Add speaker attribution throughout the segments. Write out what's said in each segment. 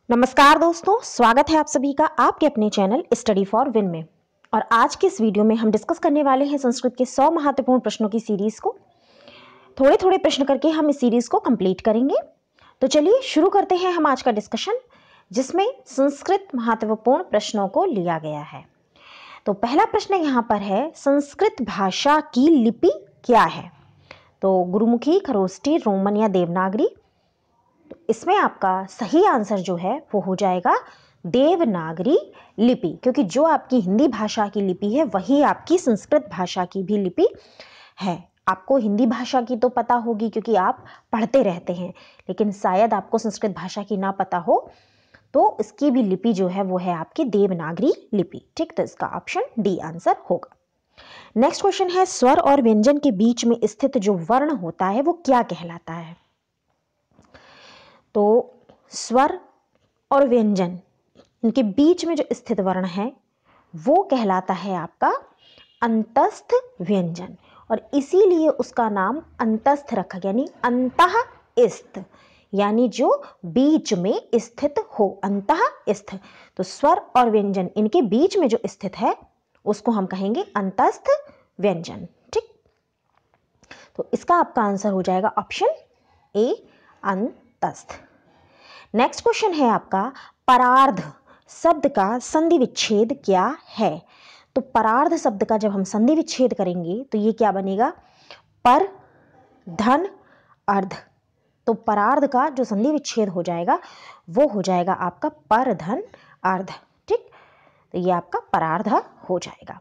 Speaker 1: नमस्कार दोस्तों, स्वागत है आप सभी का आपके अपने चैनल स्टडी फॉर विन में। और आज के इस वीडियो में हम डिस्कस करने वाले हैं संस्कृत के 100 महत्वपूर्ण प्रश्नों की सीरीज को। थोड़े थोड़े प्रश्न करके हम इस सीरीज को कंप्लीट करेंगे। तो चलिए शुरू करते हैं हम आज का डिस्कशन, जिसमें संस्कृत महत्वपूर्ण प्रश्नों को लिया गया है। तो पहला प्रश्न यहाँ पर है, संस्कृत भाषा की लिपि क्या है? तो गुरुमुखी, खरोष्ठी, रोमन या देवनागरी? तो इसमें आपका सही आंसर जो है वो हो जाएगा देवनागरी लिपि, क्योंकि जो आपकी हिंदी भाषा की लिपि है वही आपकी संस्कृत भाषा की भी लिपि है। आपको हिंदी भाषा की तो पता होगी क्योंकि आप पढ़ते रहते हैं, लेकिन शायद आपको संस्कृत भाषा की ना पता हो, तो इसकी भी लिपि जो है वो है आपकी देवनागरी लिपि। ठीक, तो इसका ऑप्शन डी आंसर होगा। नेक्स्ट क्वेश्चन है, स्वर और व्यंजन के बीच में स्थित जो वर्ण होता है वो क्या कहलाता है? तो स्वर और व्यंजन, इनके बीच में जो स्थित वर्ण है वो कहलाता है आपका अंतस्थ व्यंजन, और इसीलिए उसका नाम अंतस्थ रखा गया, यानी अंतःस्थ, यानी जो बीच में स्थित हो, अंतःस्थ। तो स्वर और व्यंजन इनके बीच में जो स्थित है उसको हम कहेंगे अंतस्थ व्यंजन। ठीक, तो इसका आपका आंसर हो जाएगा ऑप्शन ए, अंतस्थ। नेक्स्ट क्वेश्चन है आपका, परार्ध शब्द का संधि विच्छेद क्या है? तो परार्ध शब्द का जब हम संधि विच्छेद करेंगे तो ये क्या बनेगा? पर, धन, अर्ध। तो परार्ध का जो संधि विच्छेद हो जाएगा वो हो जाएगा आपका पर, धन, अर्ध। ठीक, तो ये आपका परार्ध हो जाएगा।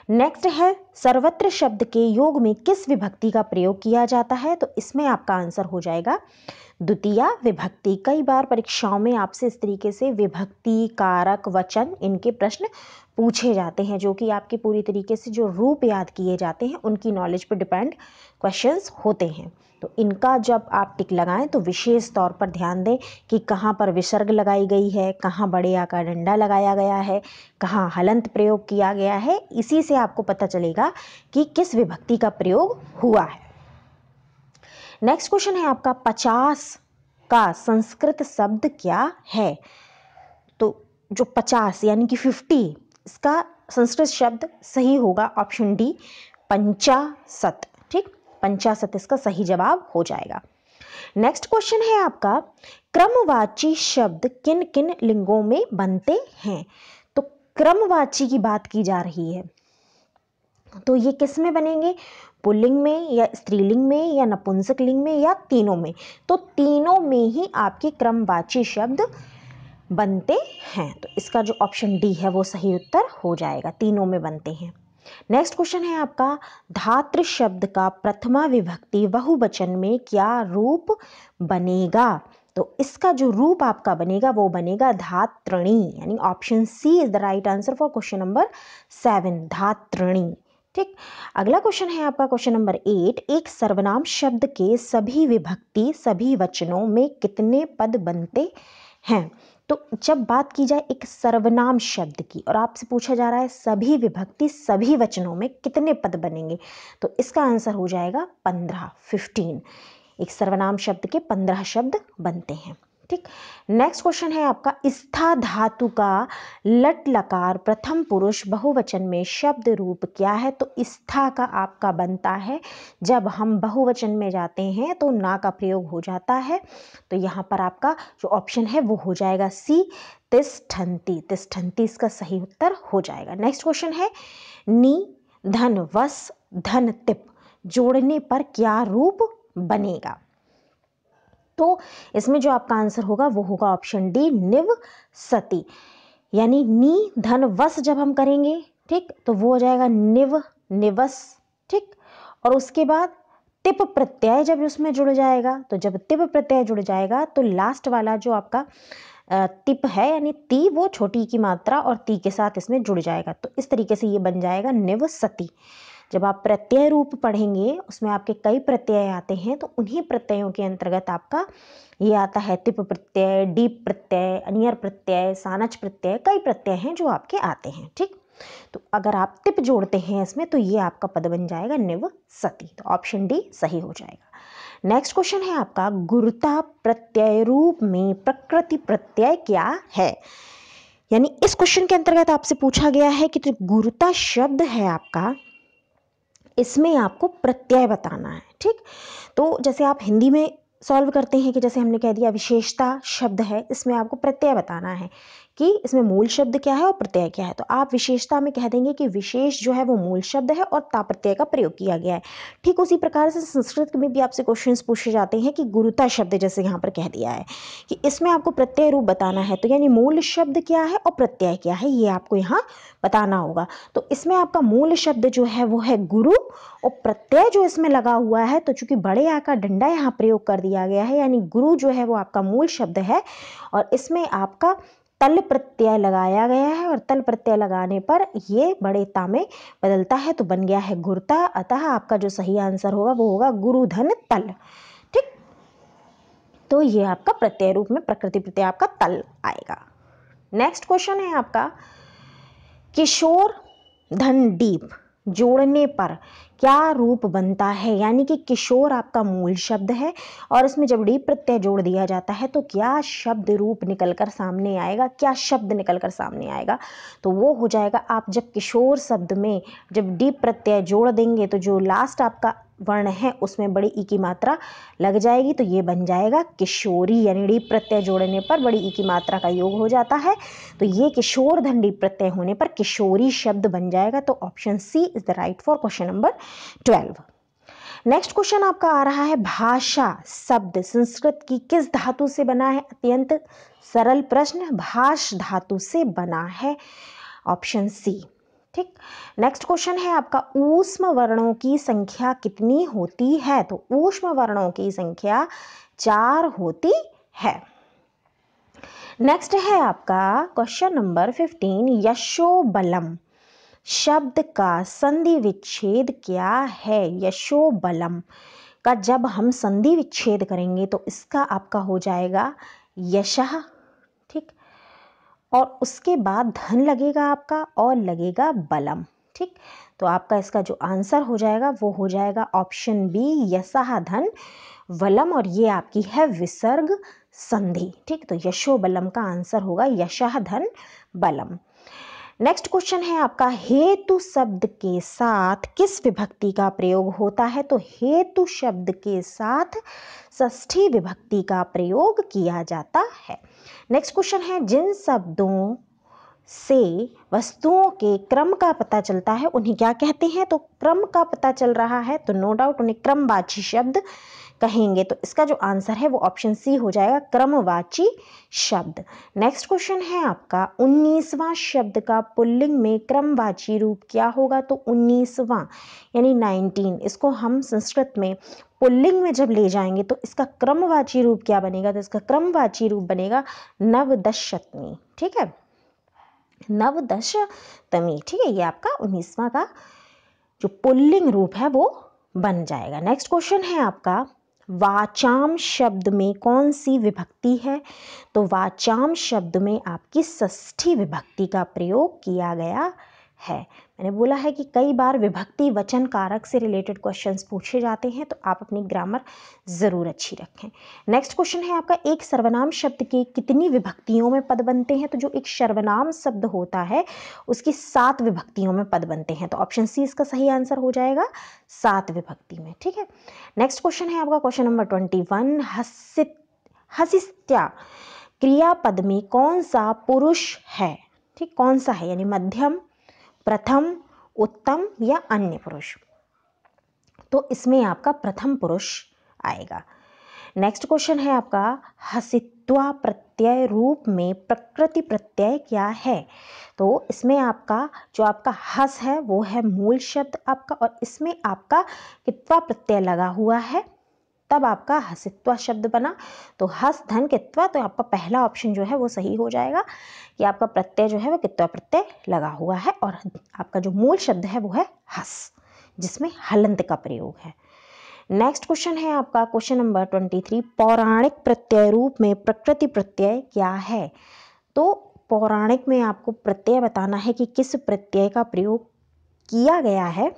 Speaker 1: नेक्स्ट है, सर्वत्र शब्द के योग में किस विभक्ति का प्रयोग किया जाता है? तो इसमें आपका आंसर हो जाएगा द्वितीया विभक्ति। कई बार परीक्षाओं में आपसे इस तरीके से विभक्ति, कारक, वचन, इनके प्रश्न पूछे जाते हैं, जो कि आपके पूरी तरीके से जो रूप याद किए जाते हैं उनकी नॉलेज पर डिपेंड क्वेश्चंस होते हैं। तो इनका जब आप टिक लगाएं तो विशेष तौर पर ध्यान दें कि कहाँ पर विसर्ग लगाई गई है, कहाँ बड़े आ का डंडा लगाया गया है, कहाँ हलंत प्रयोग किया गया है। इसी से आपको पता चलेगा कि किस विभक्ति का प्रयोग हुआ है। नेक्स्ट क्वेश्चन है आपका, 50 का संस्कृत शब्द क्या है? तो जो 50 यानी कि 50, इसका संस्कृत शब्द सही होगा ऑप्शन डी, पंचाशत। ठीक, पंचाशत इसका सही जवाब हो जाएगा। नेक्स्ट क्वेश्चन है आपका, क्रमवाची शब्द किन किन लिंगों में बनते हैं? तो क्रमवाची की बात की जा रही है, तो ये किस में बनेंगे? पुल्लिंग में या स्त्रीलिंग में या नपुंसक लिंग में या तीनों में? तो तीनों में ही आपके क्रमवाची शब्द बनते हैं, तो इसका जो ऑप्शन डी है वो सही उत्तर हो जाएगा, तीनों में बनते हैं। नेक्स्ट क्वेश्चन है आपका, धातृ शब्द का प्रथमा विभक्ति बहुवचन में क्या रूप बनेगा? तो इसका जो रूप आपका बनेगा वो बनेगा धात्रिणी, यानी option C is the right answer for question number 7, धात्रिणी। ठीक, अगला क्वेश्चन है आपका क्वेश्चन नंबर 8, एक सर्वनाम शब्द के सभी विभक्ति सभी वचनों में कितने पद बनते हैं? तो जब बात की जाए एक सर्वनाम शब्द की और आपसे पूछा जा रहा है सभी विभक्ति सभी वचनों में कितने पद बनेंगे, तो इसका आंसर हो जाएगा 15। एक सर्वनाम शब्द के 15 शब्द बनते हैं। ठीक, नेक्स्ट क्वेश्चन है आपका, स्था धातु का लट लकार प्रथम पुरुष बहुवचन में शब्द रूप क्या है? तो स्था का आपका बनता है, जब हम बहुवचन में जाते हैं तो ना का प्रयोग हो जाता है, तो यहाँ पर आपका जो ऑप्शन है वो हो जाएगा सी, तिष्ठन्ति। तिष्ठन्ति इसका सही उत्तर हो जाएगा। नेक्स्ट क्वेश्चन है, नी, धन, वस, धन, तिप जोड़ने पर क्या रूप बनेगा? तो इसमें जो आपका आंसर होगा वो होगा ऑप्शन डी, निवसति, यानी नी, धन, वस जब हम करेंगे, ठीक, तो वो हो जाएगा निव, निवस। ठीक, और उसके बाद तिप प्रत्यय जब उसमें जुड़ जाएगा, तो जब तिप प्रत्यय जुड़ जाएगा तो लास्ट वाला जो आपका तिप है यानी ती, वो छोटी की मात्रा और ती के साथ इसमें जुड़ जाएगा, तो इस तरीके से ये बन जाएगा निवसति। जब आप प्रत्यय रूप पढ़ेंगे उसमें आपके कई प्रत्यय आते हैं, तो उन्हीं प्रत्ययों के अंतर्गत आपका ये आता है तिप प्रत्यय, डीप प्रत्यय, अनियर प्रत्यय, सानच प्रत्यय, कई प्रत्यय हैं जो आपके आते हैं। ठीक, तो अगर आप तिप जोड़ते हैं इसमें तो ये आपका पद बन जाएगा निवसति, तो ऑप्शन डी सही हो जाएगा। नेक्स्ट क्वेश्चन है आपका गुरुता प्रत्यय रूप में प्रकृति प्रत्यय क्या है। यानी इस क्वेश्चन के अंतर्गत आपसे पूछा गया है कि जो गुरुता शब्द है आपका, इसमें आपको प्रत्यय बताना है। ठीक, तो जैसे आप हिंदी में सॉल्व करते हैं कि जैसे हमने कह दिया विशेषता शब्द है, इसमें आपको प्रत्यय बताना है कि इसमें मूल शब्द क्या है और प्रत्यय क्या है। तो आप विशेषता में कह देंगे कि विशेष जो है वो मूल शब्द है और ता प्रत्यय का प्रयोग किया गया है। ठीक उसी प्रकार से संस्कृत में भी आपसे क्वेश्चंस पूछे जाते हैं कि गुरुता शब्द जैसे यहाँ पर कह दिया है कि इसमें आपको प्रत्यय रूप बताना है, तो यानी मूल शब्द क्या है और प्रत्यय क्या है ये आपको यहाँ बताना होगा। तो इसमें आपका मूल शब्द जो है वो है गुरु, और प्रत्यय जो इसमें लगा हुआ है, तो चूंकि बड़े आ का डंडा यहाँ प्रयोग कर दिया गया है, यानी गुरु जो है वो आपका मूल शब्द है और इसमें आपका तल प्रत्यय लगाया गया है, और तल प्रत्यय लगाने पर ये बड़े ता में बदलता है, तो बन गया है गुरुता। अतः आपका जो सही आंसर होगा वो होगा गुरु धन तल। ठीक, तो ये आपका प्रत्यय रूप में प्रकृति प्रत्यय आपका तल आएगा। नेक्स्ट क्वेश्चन है आपका किशोर धन डीप जोड़ने पर क्या रूप बनता है। यानी कि किशोर आपका मूल शब्द है और इसमें जब डीप प्रत्यय जोड़ दिया जाता है तो क्या शब्द रूप निकलकर सामने आएगा, क्या शब्द निकलकर सामने आएगा, तो वो हो जाएगा, आप जब किशोर शब्द में जब डीप प्रत्यय जोड़ देंगे तो जो लास्ट आपका वर्ण है उसमें बड़ी ई की मात्रा लग जाएगी, तो ये बन जाएगा किशोरी। यानी डीप प्रत्यय जोड़ने पर बड़ी ई की मात्रा का योग हो जाता है, तो ये किशोर धन डीप प्रत्यय होने पर किशोरी शब्द बन जाएगा। तो option C is the right for question number 12। Next question आपका आ रहा है भाषा शब्द संस्कृत की किस धातु से बना है। अत्यंत सरल प्रश्न, भाष धातु से बना है, ऑप्शन सी। ठीक, नेक्स्ट क्वेश्चन है आपका ऊष्म वर्णों की संख्या कितनी होती है। तो ऊष्म वर्णों की संख्या 4 होती है। नेक्स्ट है आपका क्वेश्चन नंबर 15 यशोबलम शब्द का संधि विच्छेद क्या है। यशोबलम का जब हम संधि विच्छेद करेंगे तो इसका आपका हो जाएगा यशः। ठीक, और उसके बाद धन लगेगा आपका और लगेगा बलम। ठीक, तो आपका इसका जो आंसर हो जाएगा वो हो जाएगा ऑप्शन बी यशः धन वलम, और ये आपकी है विसर्ग संधि। ठीक, तो यशोबलम का आंसर होगा यशः धन बलम। नेक्स्ट क्वेश्चन है आपका हेतु शब्द के साथ किस विभक्ति का प्रयोग होता है। तो हेतु शब्द के साथ षष्ठी विभक्ति का प्रयोग किया जाता है। नेक्स्ट क्वेश्चन है जिन शब्दों से वस्तुओं के क्रम का पता चलता है उन्हें क्या कहते हैं। तो क्रम का पता चल रहा है तो नो डाउट उन्हें क्रमवाची शब्द कहेंगे, तो इसका जो आंसर है वो ऑप्शन सी हो जाएगा क्रमवाची शब्द। नेक्स्ट क्वेश्चन है आपका 19वां शब्द का पुल्लिंग में क्रमवाची रूप क्या होगा। तो 19वां यानी 19, इसको हम संस्कृत में पुल्लिंग में जब ले जाएंगे तो इसका क्रमवाची रूप क्या बनेगा। तो इसका क्रमवाची रूप बनेगा नवदशतमी। ठीक है, नवदशतमी। ठीक है, ये आपका 19वां का जो पुल्लिंग रूप है वो बन जाएगा। नेक्स्ट क्वेश्चन है आपका वाचाम शब्द में कौन सी विभक्ति है। तो वाचाम शब्द में आपकी षष्ठी विभक्ति का प्रयोग किया गया है। मैंने बोला है कि कई बार विभक्ति वचन कारक से रिलेटेड क्वेश्चंस पूछे जाते हैं, तो आप अपनी ग्रामर ज़रूर अच्छी रखें। नेक्स्ट क्वेश्चन है आपका एक सर्वनाम शब्द के कितनी विभक्तियों में पद बनते हैं। तो जो एक सर्वनाम शब्द होता है उसकी 7 विभक्तियों में पद बनते हैं, तो ऑप्शन सी इसका सही आंसर हो जाएगा 7 विभक्ति में। ठीक है, नेक्स्ट क्वेश्चन है आपका क्वेश्चन नंबर 21 हसिस्त्या क्रियापद में कौन सा पुरुष है। ठीक, कौन सा है, यानी मध्यम, प्रथम, उत्तम या अन्य पुरुष। तो इसमें आपका प्रथम पुरुष आएगा। नेक्स्ट क्वेश्चन है आपका हसित्वा प्रत्यय रूप में प्रकृति प्रत्यय क्या है। तो इसमें आपका जो आपका हस है वो है मूल शब्द आपका, और इसमें आपका कित्वा प्रत्यय लगा हुआ है, तब आपका हसित्वा शब्द बना। तो हस धन कित्वा, तो आपका पहला ऑप्शन जो है वो सही हो जाएगा कि आपका प्रत्यय जो है वो कित्वा प्रत्यय लगा हुआ है, और आपका जो मूल शब्द है वो है हस, जिसमें हलंत का प्रयोग है। नेक्स्ट क्वेश्चन है आपका क्वेश्चन नंबर 23 पौराणिक प्रत्यय रूप में प्रकृति प्रत्यय क्या है। तो पौराणिक में आपको प्रत्यय बताना है कि किस प्रत्यय का प्रयोग किया गया है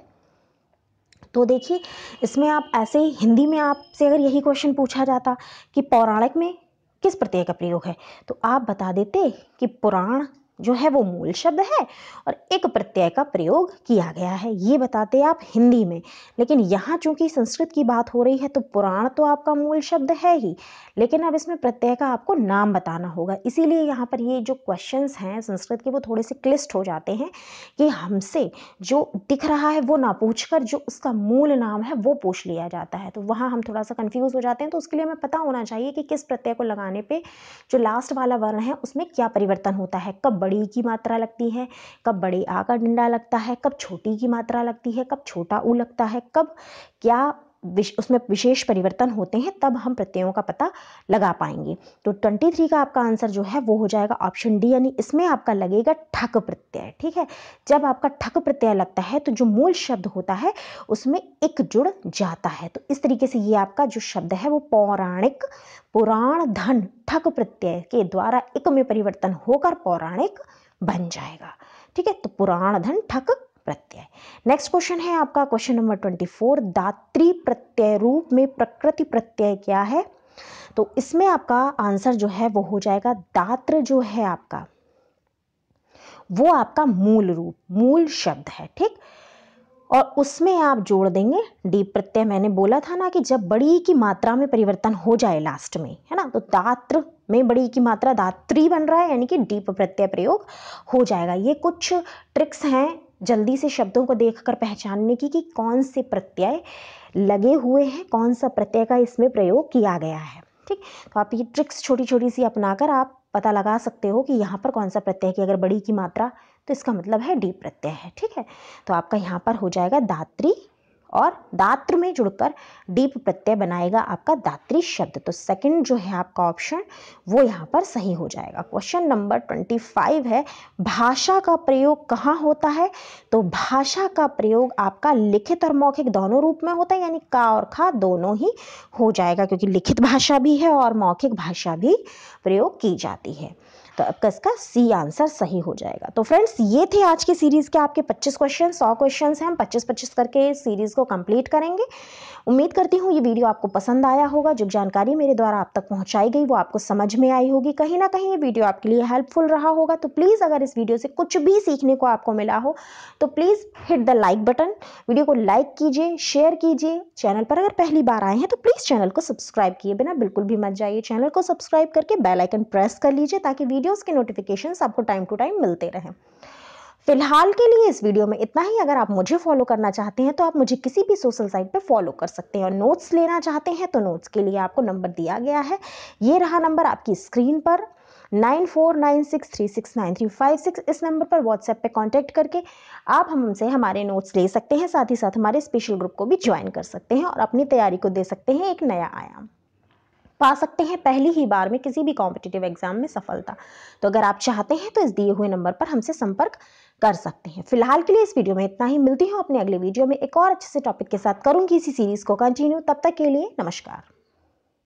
Speaker 1: तो देखिए इसमें आप ऐसे ही हिंदी में आपसे अगर यही क्वेश्चन पूछा जाता कि पौराणिक में किस प्रत्यय का प्रयोग है, तो आप बता देते कि पुराण जो है वो मूल शब्द है और एक प्रत्यय का प्रयोग किया गया है, ये बताते आप हिंदी में। लेकिन यहाँ चूंकि संस्कृत की बात हो रही है तो पुराण तो आपका मूल शब्द है ही, लेकिन अब इसमें प्रत्यय का आपको नाम बताना होगा। इसीलिए यहाँ पर ये जो क्वेश्चंस हैं संस्कृत के वो थोड़े से क्लिष्ट हो जाते हैं कि हमसे जो दिख रहा है वो ना पूछकर जो उसका मूल नाम है वो पूछ लिया जाता है, तो वहाँ हम थोड़ा सा कंफ्यूज हो जाते हैं। तो उसके लिए हमें पता होना चाहिए कि किस प्रत्यय को लगाने पे जो लास्ट वाला वर्ण है उसमें क्या परिवर्तन होता है, कब बड़ी की मात्रा लगती है, कब बड़े आ का डंडा लगता है, कब छोटी की मात्रा लगती है, कब छोटा ऊ लगता है, कब क्या उसमें विशेष परिवर्तन होते हैं, तब हम प्रत्ययों का पता लगा पाएंगे। तो 23 का आपका आंसर जो है वो हो जाएगा ऑप्शन डी, यानी इसमें आपका लगेगा ठक प्रत्यय। ठीक है, जब आपका ठक प्रत्यय लगता है तो जो मूल शब्द होता है उसमें इक जुड़ जाता है। तो इस तरीके से ये आपका जो शब्द है वो पौराणिक, पुराण धन ठक प्रत्यय के द्वारा इक में परिवर्तन होकर पौराणिक बन जाएगा। ठीक है, तो पुराण धन ठक प्रत्यय। नेक्स्ट क्वेश्चन है आपका क्वेश्चन नंबर 24, दात्री प्रत्यय रूप में प्रकृति प्रत्यय क्या है? तो इसमें आपका आंसर जो है वो हो जाएगा दात्र जो है आपका वो आपका मूल रूप, मूल शब्द है। ठीक, और उसमें आप जोड़ देंगे डी प्रत्यय। मैंने बोला था ना कि जब बड़ी की मात्रा में परिवर्तन हो जाए लास्ट में, है ना, तो दात्र में बड़ी की मात्रा दात्री बन रहा है, यानी कि डीप प्रत्यय प्रयोग हो जाएगा। ये कुछ ट्रिक्स हैं जल्दी से शब्दों को देखकर पहचानने की कि कौन से प्रत्यय लगे हुए हैं, कौन सा प्रत्यय का इसमें प्रयोग किया गया है। ठीक, तो आप ये ट्रिक्स छोटी छोटी सी अपनाकर आप पता लगा सकते हो कि यहाँ पर कौन सा प्रत्यय की अगर बड़ी की मात्रा तो इसका मतलब है डी प्रत्यय है। ठीक है, तो आपका यहाँ पर हो जाएगा दात्री और दात्र में जुड़कर डीप प्रत्यय बनाएगा आपका दात्री शब्द। तो सेकंड जो है आपका ऑप्शन वो यहाँ पर सही हो जाएगा। क्वेश्चन नंबर 25 है, भाषा का प्रयोग कहाँ होता है? तो भाषा का प्रयोग आपका लिखित और मौखिक दोनों रूप में होता है, यानी का और खा दोनों ही हो जाएगा, क्योंकि लिखित भाषा भी है और मौखिक भाषा भी प्रयोग की जाती है। तो आपका इसका सी आंसर सही हो जाएगा। तो फ्रेंड्स ये थे आज की सीरीज के आपके 25 क्वेश्चन, 100 क्वेश्चन हैं, हम 25-25 करके सीरीज को कंप्लीट करेंगे। उम्मीद करती हूँ ये वीडियो आपको पसंद आया होगा, जो जानकारी मेरे द्वारा आप तक पहुंचाई गई वो आपको समझ में आई होगी, कहीं ना कहीं ये वीडियो आपके लिए हेल्पफुल रहा होगा। तो प्लीज़ अगर इस वीडियो से कुछ भी सीखने को आपको मिला हो तो please hit the like button, video को लाइक कीजिए, शेयर कीजिए। चैनल पर अगर पहली बार आए हैं तो प्लीज़ चैनल को सब्सक्राइब किए बिना बिल्कुल भी मत जाइए, चैनल को सब्सक्राइब करके बेल आइकन प्रेस कर लीजिए ताकि वीडियोस के नोटिफिकेशंस आपको टाइम टू टाइम मिलते रहें। फिलहाल के लिए इस वीडियो में इतना ही। अगर आप मुझे फॉलो करना चाहते हैं तो आप मुझे किसी भी सोशल साइट पे फॉलो कर सकते हैं, और नोट्स लेना चाहते हैं तो नोट्स के लिए आपको नंबर दिया गया है, ये रहा नंबर आपकी स्क्रीन पर 9496369356। इस नंबर पर व्हाट्सएप पे कांटेक्ट करके आप हमसे हमारे नोट्स ले सकते हैं, साथ ही साथ हमारे स्पेशल ग्रुप को भी ज्वाइन कर सकते हैं और अपनी तैयारी को दे सकते हैं एक नया आयाम, पा सकते हैं पहली ही बार में किसी भी कॉम्पिटिटिव एग्जाम में सफलता। तो अगर आप चाहते हैं तो इस दिए हुए नंबर पर हमसे संपर्क कर सकते हैं। फिलहाल के लिए इस वीडियो में इतना ही, मिलती हूँ अपने अगले वीडियो में एक और अच्छे से टॉपिक के साथ, करूंगी इसी सीरीज को कंटिन्यू। तब तक के लिए नमस्कार।